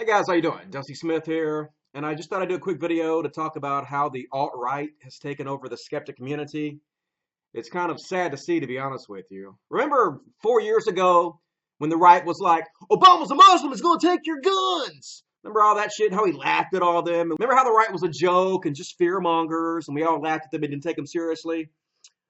Hey guys, how you doing? Dusty Smith here, and I just thought I'd do a quick video to talk about how the alt-right has taken over the skeptic community. It's kind of sad to see, to be honest with you. Remember 4 years ago when the right was like, Obama's a Muslim, he's going to take your guns. Remember all that shit, how he laughed at all of them? Remember how the right was a joke and just fear mongers, and we all laughed at them and didn't take them seriously?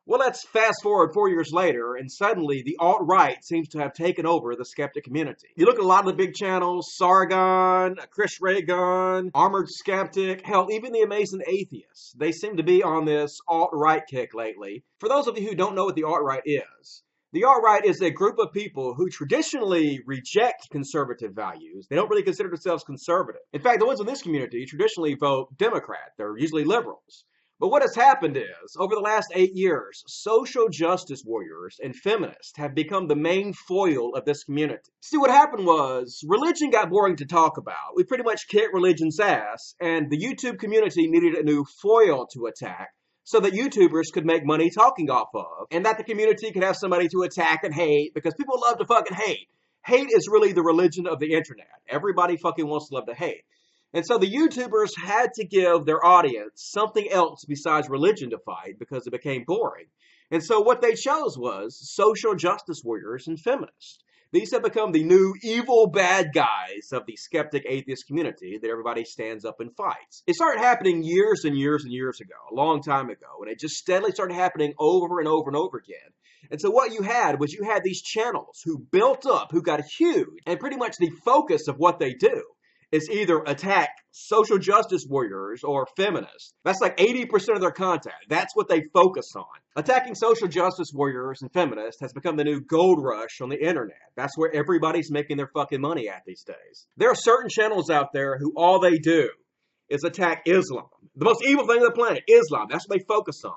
Well, let's fast forward 4 years later, and suddenly the alt-right seems to have taken over the skeptic community. You look at a lot of the big channels, Sargon, Chris Reagan, Armored Skeptic, hell, even the Amazing Atheists. They seem to be on this alt-right kick lately. For those of you who don't know what the alt-right is, the alt-right is a group of people who traditionally reject conservative values. They don't really consider themselves conservative. In fact, the ones in this community traditionally vote Democrat. They're usually liberals. But what has happened is, over the last 8 years, social justice warriors and feminists have become the main foil of this community. See, what happened was, religion got boring to talk about. We pretty much kicked religion's ass, and the YouTube community needed a new foil to attack so that YouTubers could make money talking off of, and that the community could have somebody to attack and hate, because people love to fucking hate. Hate is really the religion of the internet. Everybody fucking wants to love to hate. And so the YouTubers had to give their audience something else besides religion to fight because it became boring. And so what they chose was social justice warriors and feminists. These have become the new evil bad guys of the skeptic atheist community that everybody stands up and fights. It started happening years and years and years ago, a long time ago, and it just steadily started happening over and over and over again. And so what you had was you had these channels who built up, who got huge, and pretty much the focus of what they do is either attack social justice warriors or feminists. That's like 80% of their content. That's what they focus on. Attacking social justice warriors and feminists has become the new gold rush on the internet. That's where everybody's making their fucking money at these days. There are certain channels out there who all they do is attack Islam. The most evil thing on the planet, Islam. That's what they focus on.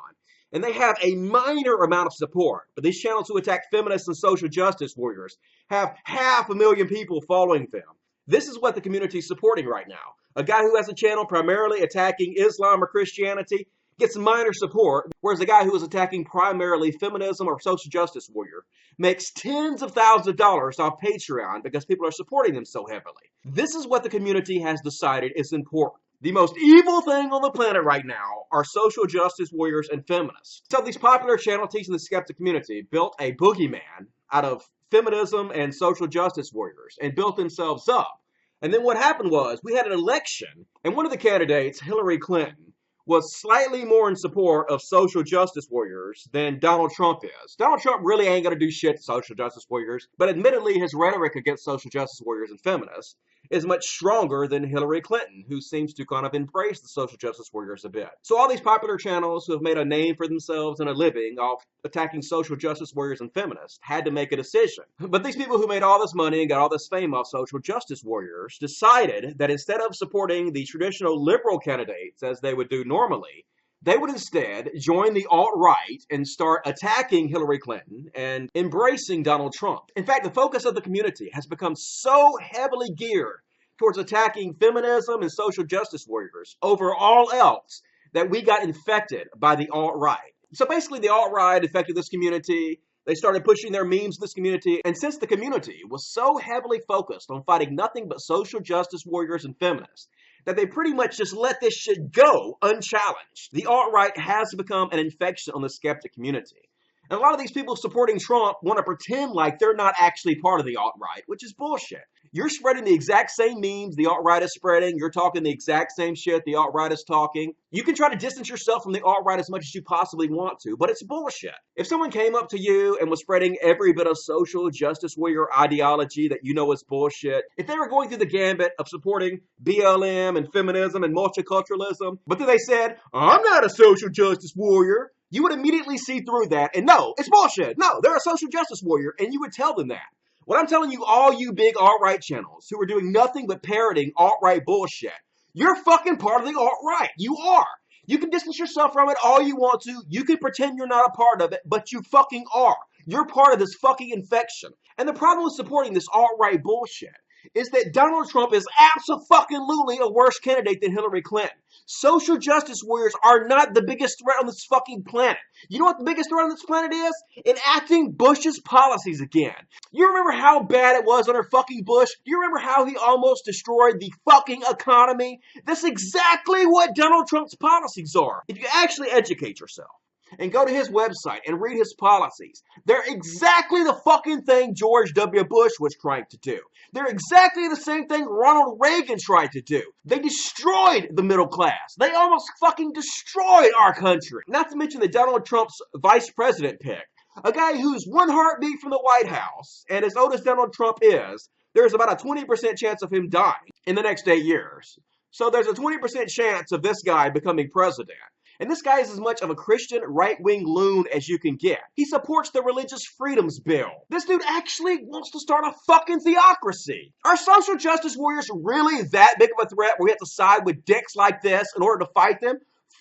And they have a minor amount of support. But these channels who attack feminists and social justice warriors have 500,000 people following them. This is what the community is supporting right now. A guy who has a channel primarily attacking Islam or Christianity gets minor support, whereas a guy who is attacking primarily feminism or social justice warrior makes tens of thousands of dollars off Patreon because people are supporting them so heavily. This is what the community has decided is important. The most evil thing on the planet right now are social justice warriors and feminists. So these popular channels teaching the skeptic community built a boogeyman out of feminism and social justice warriors and built themselves up. And then what happened was we had an election, and one of the candidates, Hillary Clinton, was slightly more in support of social justice warriors than Donald Trump is. Donald Trump really ain't going to do shit to social justice warriors, but admittedly his rhetoric against social justice warriors and feminists is much stronger than Hillary Clinton, who seems to kind of embrace the social justice warriors a bit. So all these popular channels who have made a name for themselves and a living off attacking social justice warriors and feminists had to make a decision. But these people who made all this money and got all this fame off social justice warriors decided that instead of supporting the traditional liberal candidates as they would do normally, they would instead join the alt-right and start attacking Hillary Clinton and embracing Donald Trump. In fact, the focus of the community has become so heavily geared towards attacking feminism and social justice warriors over all else that we got infected by the alt-right. So basically the alt-right infected this community. They started pushing their memes in this community. And since the community was so heavily focused on fighting nothing but social justice warriors and feminists, that they pretty much just let this shit go unchallenged. The alt-right has become an infection on the skeptic community. And a lot of these people supporting Trump want to pretend like they're not actually part of the alt-right, which is bullshit. You're spreading the exact same memes the alt-right is spreading. You're talking the exact same shit the alt-right is talking. You can try to distance yourself from the alt-right as much as you possibly want to, but it's bullshit. If someone came up to you and was spreading every bit of social justice warrior ideology that you know is bullshit, if they were going through the gambit of supporting BLM and feminism and multiculturalism, but then they said, I'm not a social justice warrior, you would immediately see through that and no, it's bullshit. No, they're a social justice warrior, and you would tell them that. What I'm telling you, all you big alt-right channels who are doing nothing but parroting alt-right bullshit, you're fucking part of the alt-right. You are. You can distance yourself from it all you want to. You can pretend you're not a part of it, but you fucking are. You're part of this fucking infection. And the problem with supporting this alt-right bullshit is that Donald Trump is absolutely a worse candidate than Hillary Clinton. Social justice warriors are not the biggest threat on this fucking planet. You know what the biggest threat on this planet is? Enacting Bush's policies again. You remember how bad it was under fucking Bush? You remember how he almost destroyed the fucking economy? That's exactly what Donald Trump's policies are. If you actually educate yourself and go to his website and read his policies, they're exactly the fucking thing George W. Bush was trying to do. They're exactly the same thing Ronald Reagan tried to do. They destroyed the middle class. They almost fucking destroyed our country. Not to mention that Donald Trump's vice president pick, a guy who's one heartbeat from the White House, and as old as Donald Trump is, there's about a 20% chance of him dying in the next 8 years. So there's a 20% chance of this guy becoming president. And this guy is as much of a Christian right-wing loon as you can get. He supports the Religious Freedoms Bill. This dude actually wants to start a fucking theocracy. Are social justice warriors really that big of a threat where we have to side with dicks like this in order to fight them?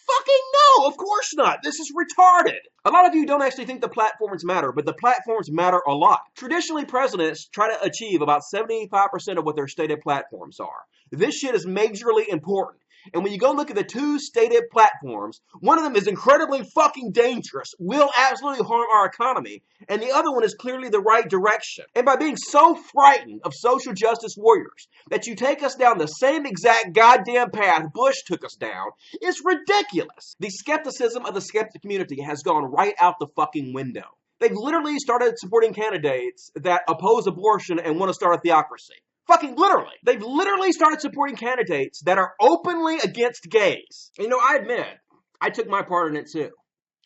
Fucking no, of course not. This is retarded. A lot of you don't actually think the platforms matter, but the platforms matter a lot. Traditionally, presidents try to achieve about 75% of what their stated platforms are. This shit is majorly important. And when you go look at the two stated platforms, one of them is incredibly fucking dangerous, will absolutely harm our economy, and the other one is clearly the right direction. And by being so frightened of social justice warriors that you take us down the same exact goddamn path Bush took us down, it's ridiculous. The skepticism of the skeptic community has gone right out the fucking window. They've literally started supporting candidates that oppose abortion and want to start a theocracy. Fucking literally. They've literally started supporting candidates that are openly against gays. And, I admit, I took my part in it too.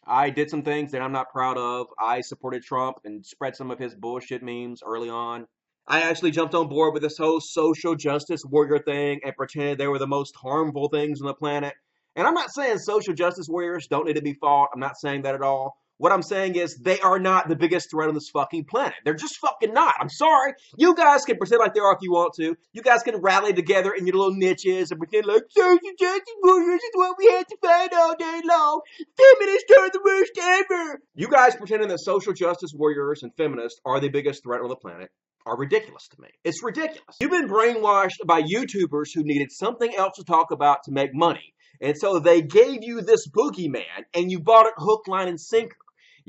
I did some things that I'm not proud of. I supported Trump and spread some of his bullshit memes early on. I actually jumped on board with this whole social justice warrior thing and pretended they were the most harmful things on the planet. And I'm not saying social justice warriors don't need to be fought. I'm not saying that at all. What I'm saying is they are not the biggest threat on this fucking planet. They're just fucking not. I'm sorry. You guys can pretend like they are if you want to. You guys can rally together in your little niches and pretend like social justice warriors is what we had to fight all day long. Feminists are the worst ever. You guys pretending that social justice warriors and feminists are the biggest threat on the planet are ridiculous to me. It's ridiculous. You've been brainwashed by YouTubers who needed something else to talk about to make money. And so they gave you this boogeyman and you bought it hook, line, and sinker.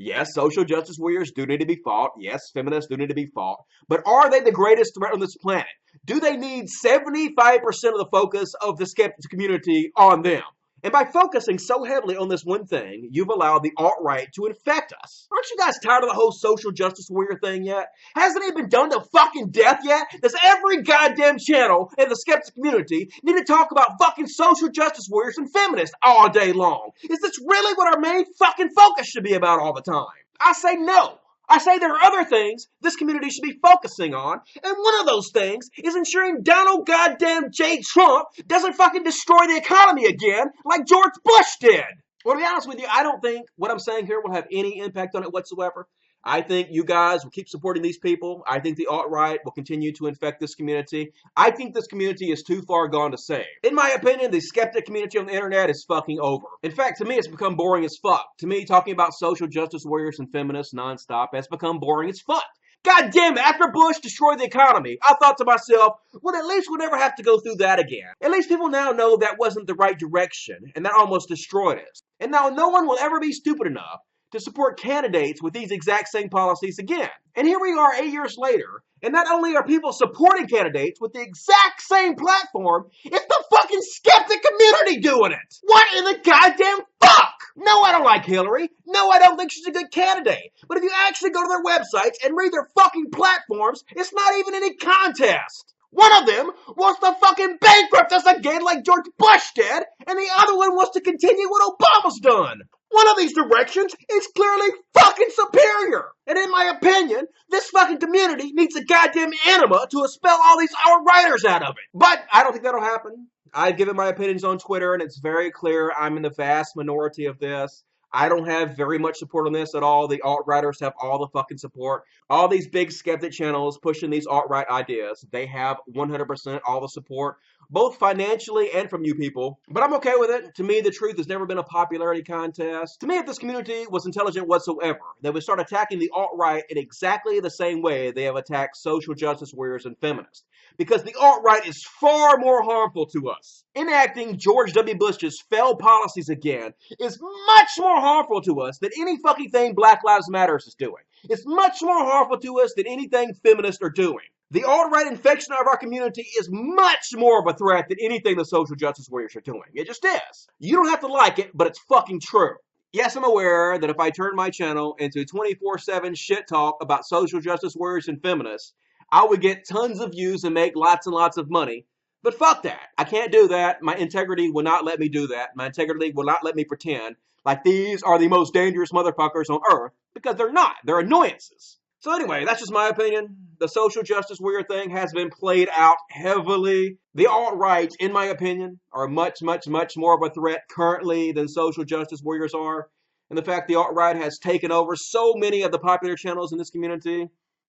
Yes, social justice warriors do need to be fought. Yes, feminists do need to be fought. But are they the greatest threat on this planet? Do they need 75% of the focus of the skeptic community on them? And by focusing so heavily on this one thing, you've allowed the alt-right to infect us. Aren't you guys tired of the whole social justice warrior thing yet? Hasn't it been done to fucking death yet? Does every goddamn channel in the skeptic community need to talk about fucking social justice warriors and feminists all day long? Is this really what our main fucking focus should be about all the time? I say no. I say there are other things this community should be focusing on, and one of those things is ensuring Donald goddamn J. Trump doesn't fucking destroy the economy again like George Bush did. Well, to be honest with you, I don't think what I'm saying here will have any impact on it whatsoever. I think you guys will keep supporting these people. I think the alt-right will continue to infect this community. I think this community is too far gone to save. In my opinion, the skeptic community on the internet is fucking over. In fact, to me, it's become boring as fuck. To me, talking about social justice warriors and feminists nonstop has become boring as fuck. God damn it, after Bush destroyed the economy, I thought to myself, well, at least we'll never have to go through that again. At least people now know that wasn't the right direction, and that almost destroyed us. And now no one will ever be stupid enough to support candidates with these exact same policies again. And here we are 8 years later, and not only are people supporting candidates with the exact same platform, it's the fucking skeptic community doing it! What in the goddamn fuck? No, I don't like Hillary. No, I don't think she's a good candidate. But if you actually go to their websites and read their fucking platforms, it's not even any contest. One of them wants to fucking bankrupt us again like George Bush did, and the other one wants to continue what Obama's done. One of these directions is clearly fucking superior. And in my opinion, this fucking community needs a goddamn enema to expel all these alt-righters out of it. But I don't think that'll happen. I've given my opinions on Twitter, and it's very clear I'm in the vast minority of this. I don't have very much support on this at all. The alt-righters have all the fucking support. All these big skeptic channels pushing these alt-right ideas, they have 100% all the support. both financially and from you people. But I'm okay with it. To me, the truth has never been a popularity contest. To me, if this community was intelligent whatsoever, they would start attacking the alt-right in exactly the same way they have attacked social justice warriors and feminists. Because the alt-right is far more harmful to us. Enacting George W. Bush's failed policies again is much more harmful to us than any fucking thing Black Lives Matter is doing. It's much more harmful to us than anything feminists are doing. The alt-right infection of our community is much more of a threat than anything the social justice warriors are doing. It just is. You don't have to like it, but it's fucking true. Yes, I'm aware that if I turn my channel into 24/7 shit talk about social justice warriors and feminists, I would get tons of views and make lots and lots of money. But fuck that. I can't do that. My integrity will not let me do that. My integrity will not let me pretend like these are the most dangerous motherfuckers on earth, because they're not. They're annoyances. So anyway, that's just my opinion. The social justice warrior thing has been played out heavily. The alt-right, in my opinion, are much, much, much more of a threat currently than social justice warriors are. And the fact the alt-right has taken over so many of the popular channels in this community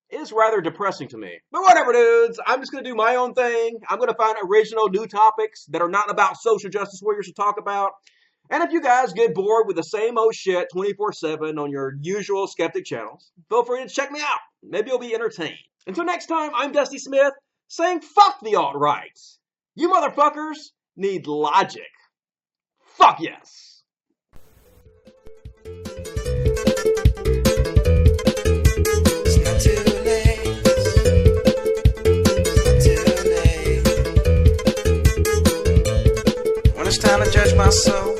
is rather depressing to me. But whatever, dudes. I'm just going to do my own thing. I'm going to find original new topics that are not about social justice warriors to talk about. And if you guys get bored with the same old shit 24/7 on your usual Skeptic channels, feel free to check me out. Maybe you'll be entertained. Until next time, I'm Dusty Smith, saying fuck the alt-right. You motherfuckers need logic. Fuck yes. It's not too late. It's not too late. When it's time to judge my soul,